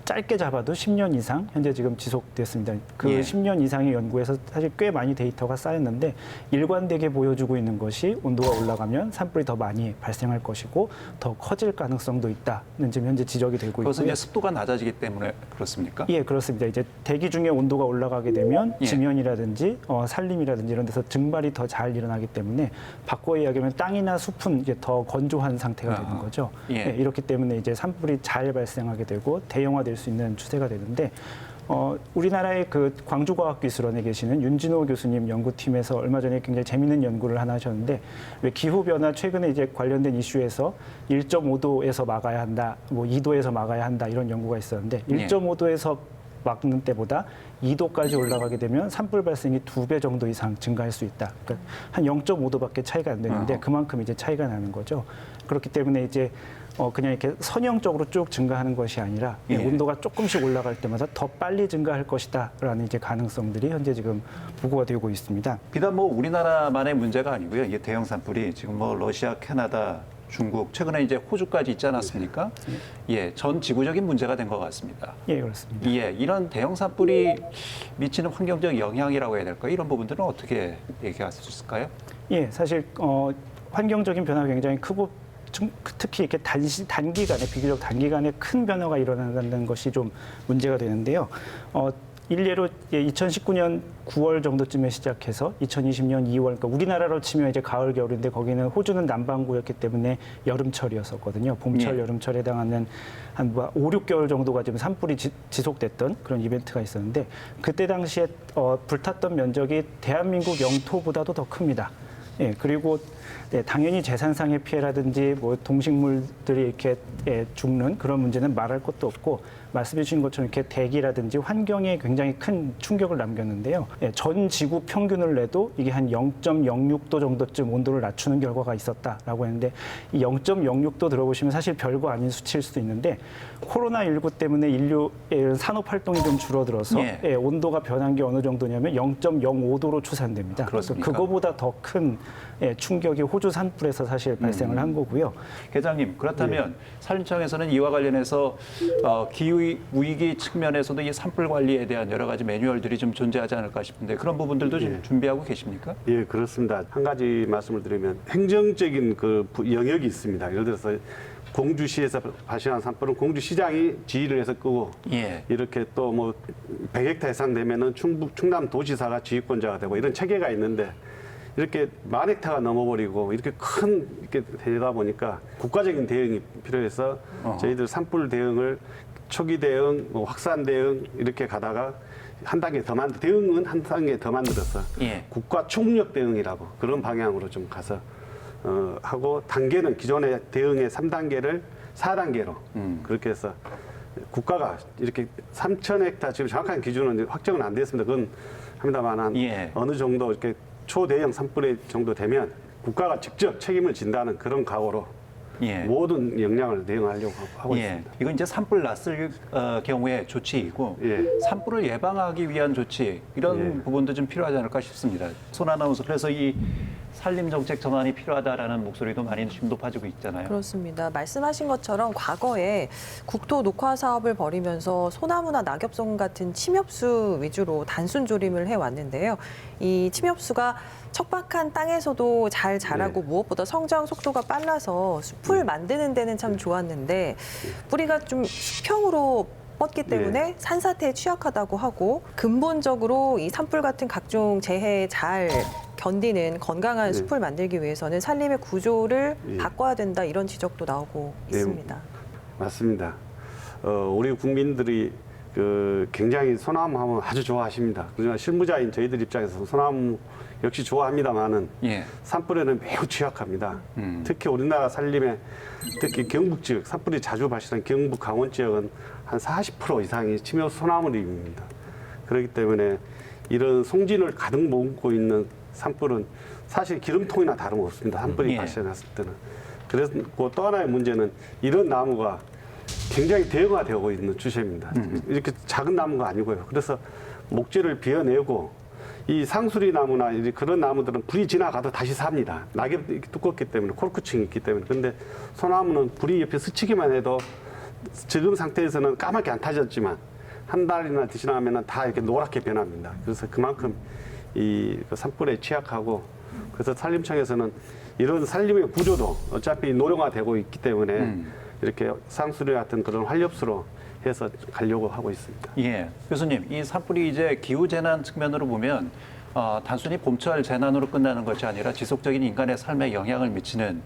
짧게 잡아도 10년 이상 현재 지금 지속됐습니다. 그 10년 이상의 연구에서 사실 꽤 많이 데이터가 쌓였는데 일관되게 보여주고 있는 것이 온도가 올라가면 산불이 더 많이 발생할 것이고 더 커질 가능성도 있다는 지금 현재 지적이 되고 있고요. 그것은 습도가 낮아지기 때문에 그렇습니까? 예, 그렇습니다. 이제 대기 중에 온도가 올라가게 되면 지면이라든지 산림이라든지 이런 데서 증발이 더 잘 일어나기 때문에 바꿔 이야기하면 땅이나 숲은 이제 더 건조한 상태가 되는 거죠. 이렇기 때문에 이제 산불이 잘 발생하게 되고 대형화될 수 있는 추세가 되는데 우리나라의 그 광주과학기술원에 계시는 윤진호 교수님 연구팀에서 얼마 전에 굉장히 재미있는 연구를 하나 하셨는데, 왜 기후변화 최근에 이제 관련된 이슈에서 1.5도에서 막아야 한다, 뭐 2도에서 막아야 한다 이런 연구가 있었는데 1.5도에서 막는 때보다 2도까지 올라가게 되면 산불 발생이 2배 정도 이상 증가할 수 있다. 그러니까 한 0.5도밖에 차이가 안 되는데 그만큼 이제 차이가 나는 거죠. 그렇기 때문에 이제 그냥 이렇게 선형적으로 쭉 증가하는 것이 아니라 온도가 조금씩 올라갈 때마다 더 빨리 증가할 것이다라는 이제 가능성들이 현재 지금 보고가 되고 있습니다. 비단 뭐 우리나라만의 문제가 아니고요. 이게 대형 산불이 지금 뭐 러시아, 캐나다, 중국, 최근에 이제 호주까지 있지 않았습니까? 예, 전 지구적인 문제가 된 것 같습니다. 예, 그렇습니다. 예, 이런 대형 산불이 미치는 환경적 영향이라고 해야 될까요? 이런 부분들은 어떻게 얘기할 수 있을까요? 예, 사실 환경적인 변화가 굉장히 크고 특히 이렇게 단기간에 비교적 단기간에 큰 변화가 일어난다는 것이 좀 문제가 되는데요. 일례로 2019년 9월 정도쯤에 시작해서 2020년 2월, 그러니까 우리나라로 치면 이제 가을 겨울인데 거기는 호주는 남반구였기 때문에 여름철이었었거든요. 봄철, 여름철에 해당하는 한 5, 6개월 정도가 지금 산불이 지속됐던 그런 이벤트가 있었는데 그때 당시에 불탔던 면적이 대한민국 영토보다도 더 큽니다. 예, 그리고 당연히 재산상의 피해라든지 뭐 동식물들이 이렇게 죽는 그런 문제는 말할 것도 없고 말씀해 주신 것처럼 이렇게 대기라든지 환경에 굉장히 큰 충격을 남겼는데요. 전 지구 평균을 내도 이게 한 0.06도 정도쯤 온도를 낮추는 결과가 있었다라고 했는데 이 0.06도 들어보시면 사실 별거 아닌 수치일 수도 있는데 코로나19 때문에 인류의 산업 활동이 좀 줄어들어서 온도가 변한 게 어느 정도냐면 0.05도로 추산됩니다. 그래서 그거보다 더 큰 충격이 호주 산불에서 사실 발생을 한 거고요. 회장님, 그렇다면 산림청에서는 이와 관련해서 기후 위기 측면에서도 이 산불 관리에 대한 여러 가지 매뉴얼들이 좀 존재하지 않을까 싶은데 그런 부분들도 좀 준비하고 계십니까? 예, 그렇습니다. 한 가지 말씀을 드리면 행정적인 그 영역이 있습니다. 예를 들어서 공주시에서 발생한 산불은 공주시장이 지휘를 해서 끄고 이렇게 또 뭐 100헥타 이상 되면은 충남도지사가 지휘권자가 되고 이런 체계가 있는데 이렇게 10,000헥타가 넘어버리고 이렇게 이렇게 되다 보니까 국가적인 대응이 필요해서 저희들 산불 대응을 초기 대응, 뭐 확산 대응 이렇게 가다가 한 단계 더 대응은 한 단계 더 만들어서 국가 총력 대응이라고 그런 방향으로 좀 가서 하고 단계는 기존의 대응의 3단계를 4단계로 그렇게 해서 국가가 이렇게 3,000헥타 지금 정확한 기준은 확정은 안 됐습니다. 그건 합니다만 어느 정도 이렇게 초대형 산불의 정도 되면 국가가 직접 책임을 진다는 그런 각오로 모든 역량을 대응하려고 하고 있습니다. 이건 이제 산불 났을 경우의 조치이고 산불을 예방하기 위한 조치 이런 부분도 좀 필요하지 않을까 싶습니다. 손 아나운서 그래서 이 산림정책 전환이 필요하다라는 목소리도 많이 지금 높아지고 있잖아요. 그렇습니다. 말씀하신 것처럼 과거에 국토 녹화 사업을 벌이면서 소나무나 낙엽송 같은 침엽수 위주로 단순 조림을 해왔는데요. 이 침엽수가 척박한 땅에서도 잘 자라고 무엇보다 성장 속도가 빨라서 숲을 만드는 데는 참 좋았는데 뿌리가 좀 수평으로 뻗기 때문에 산사태에 취약하다고 하고 근본적으로 이 산불 같은 각종 재해에 잘 견디는 건강한 숲을 만들기 위해서는 산림의 구조를 바꿔야 된다 이런 지적도 나오고 있습니다. 맞습니다. 우리 국민들이 굉장히 소나무 하면 아주 좋아하십니다. 그러나 실무자인 저희들 입장에서 소나무 역시 좋아합니다만은 산불에는 매우 취약합니다. 특히 우리나라 산림에 특히 경북 지역 산불이 자주 발생하는 경북 강원 지역은 한 40% 이상이 침엽수 소나무림입니다. 그렇기 때문에 이런 송진을 가득 머금고 있는 산불은 사실 기름통이나 다름없습니다. 산불이 발생했을 때는. 그리고 또 하나의 문제는 이런 나무가 굉장히 대형화되고 있는 추세입니다. 이렇게 작은 나무가 아니고요. 그래서 목재를 베어내고 이 상수리 나무나 그런 나무들은 불이 지나가도 다시 삽니다. 낙엽이 두껍기 때문에 코르크층이 있기 때문에. 근데 소나무는 불이 옆에 스치기만 해도 지금 상태에서는 까맣게 안 타졌지만 한 달이나 지나면 다 이렇게 노랗게 변합니다. 그래서 그만큼 이 산불에 취약하고 그래서 산림청에서는 이런 산림의 구조도 어차피 노령화되고 있기 때문에 이렇게 쌍수리 같은 그런 활력수로 해서 가려고 하고 있습니다. 예, 교수님, 이 산불이 이제 기후 재난 측면으로 보면 단순히 봄철 재난으로 끝나는 것이 아니라 지속적인 인간의 삶에 영향을 미치는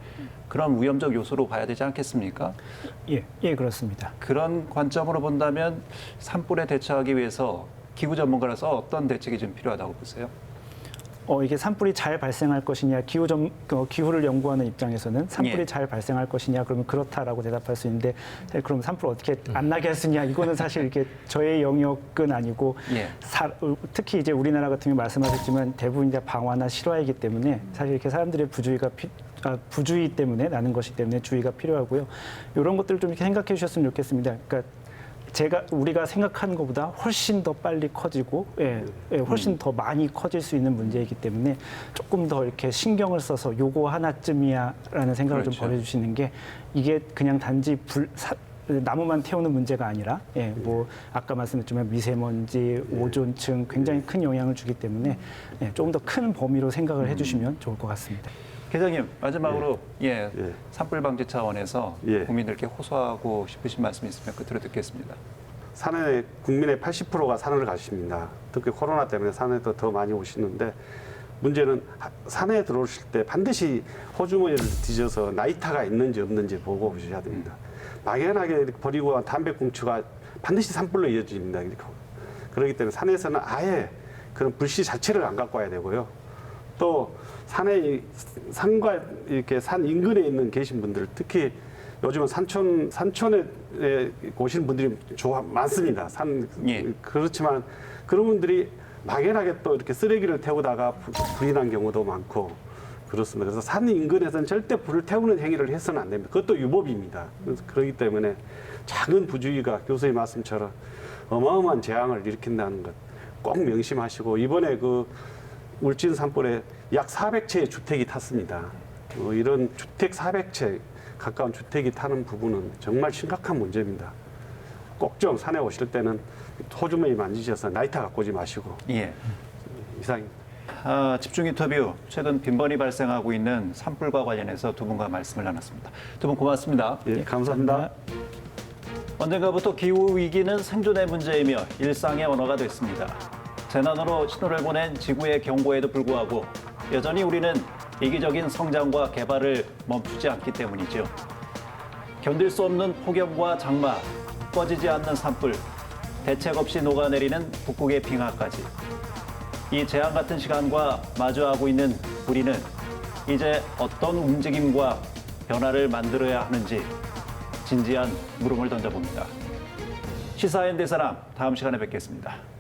그런 위험적 요소로 봐야 되지 않겠습니까? 예, 그렇습니다. 그런 관점으로 본다면 산불에 대처하기 위해서 기후 전문가로서 어떤 대책이 좀 필요하다고 보세요? 이게 산불이 잘 발생할 것이냐, 기후를 연구하는 입장에서는 산불이 예. 잘 발생할 것이냐, 그러면 그렇다라고 대답할 수 있는데, 그럼 산불 어떻게 안 나게 할 수 있냐, 이거는 사실 이렇게 저의 영역은 아니고, 예. 특히 이제 우리나라 같은 경우 말씀하셨지만 대부분 이제 방화나 실화이기 때문에 사실 이렇게 사람들의 부주의 때문에 나는 것이기 때문에 주의가 필요하고요. 이런 것들을 좀 이렇게 생각해 주셨으면 좋겠습니다. 그러니까 우리가 생각하는 것보다 훨씬 더 빨리 커지고, 훨씬 더 많이 커질 수 있는 문제이기 때문에 조금 더 이렇게 신경을 써서 요거 하나쯤이야라는 생각을 그렇죠. 좀 벌여주시는 게, 이게 그냥 단지 나무만 태우는 문제가 아니라, 뭐 아까 말씀드렸지만 미세먼지, 오존층 굉장히 큰 영향을 주기 때문에 조금 더 큰 범위로 생각을 해주시면 좋을 것 같습니다. 계장님, 마지막으로 산불 방지 차원에서 국민들께 호소하고 싶으신 말씀이 있으면 끝으로 듣겠습니다. 산에 국민의 80%가 산을 가십니다. 특히 코로나 때문에 산에도 더 많이 오시는데, 문제는 산에 들어오실 때 반드시 호주머니를 뒤져서 나이타가 있는지 없는지 보고 오셔야 됩니다. 막연하게 이렇게 버리고 간 담배꽁초가 반드시 산불로 이어집니다. 그렇기 때문에 산에서는 아예 그런 불씨 자체를 안 갖고 와야 되고요. 또 산과 이렇게 산 인근에 계신 분들, 특히 요즘은 산촌에 오시는 분들이 많습니다. 그렇지만 그런 분들이 막연하게 또 이렇게 쓰레기를 태우다가 불이 난 경우도 많고 그렇습니다. 그래서 산 인근에서는 절대 불을 태우는 행위를 해서는 안 됩니다. 그것도 유법입니다. 그렇기 때문에 작은 부주의가 교수의 말씀처럼 어마어마한 재앙을 일으킨다는 것 꼭 명심하시고, 이번에 그 울진 산불에 약 400채의 주택이 탔습니다. 이런 주택 400채 가까운 주택이 타는 부분은 정말 심각한 문제입니다. 꼭 좀 산에 오실 때는 호주머니 만지셔서 나이타 갖고 오지 마시고. 예. 이상입니다. 집중 인터뷰, 최근 빈번히 발생하고 있는 산불과 관련해서 두 분과 말씀을 나눴습니다. 두 분 고맙습니다. 예, 감사합니다. 언젠가부터 기후 위기는 생존의 문제이며 일상의 언어가 됐습니다. 재난으로 신호를 보낸 지구의 경고에도 불구하고 여전히 우리는 이기적인 성장과 개발을 멈추지 않기 때문이죠. 견딜 수 없는 폭염과 장마, 꺼지지 않는 산불, 대책 없이 녹아내리는 북극의 빙하까지. 이 재앙 같은 시간과 마주하고 있는 우리는 이제 어떤 움직임과 변화를 만들어야 하는지 진지한 물음을 던져봅니다. 시사인 대사람, 다음 시간에 뵙겠습니다.